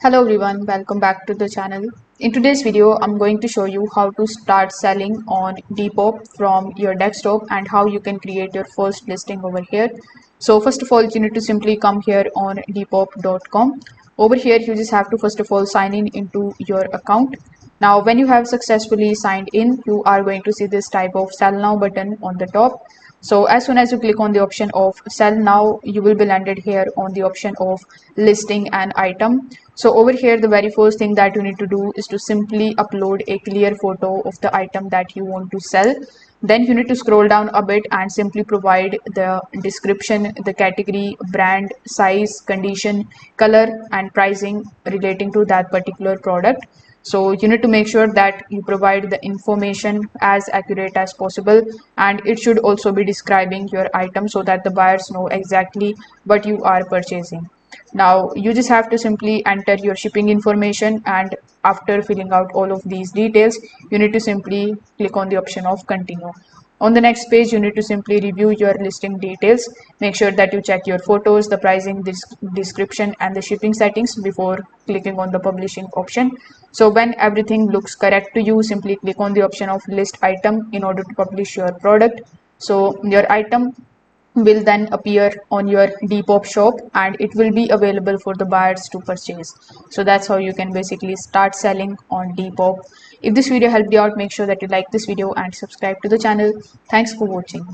Hello everyone, welcome back to the channel. In today's video, I'm going to show you how to start selling on Depop from your desktop and how you can create your first listing over here. So first of all, you need to simply come here on depop.com. Over here, you just have to first of all sign in into your account. Now, when you have successfully signed in, you are going to see this type of sell now button on the top. So as soon as you click on the option of sell now, you will be landed here on the option of listing an item. So over here, the very first thing that you need to do is to simply upload a clear photo of the item that you want to sell. Then you need to scroll down a bit and simply provide the description, the category, brand, size, condition, color, and pricing relating to that particular product. So you need to make sure that you provide the information as accurate as possible, and it should also be describing your item so that the buyers know exactly what you are purchasing. Now you just have to simply enter your shipping information, and after filling out all of these details, you need to simply click on the option of continue. On the next page, you need to simply review your listing details. Make sure that you check your photos, the pricing, description, and the shipping settings before clicking on the publishing option. So when everything looks correct to you, simply click on the option of list item in order to publish your product. So your item will then appear on your Depop shop and it will be available for the buyers to purchase. So that's how you can basically start selling on Depop. If this video helped you out, make sure that you like this video and subscribe to the channel. Thanks for watching.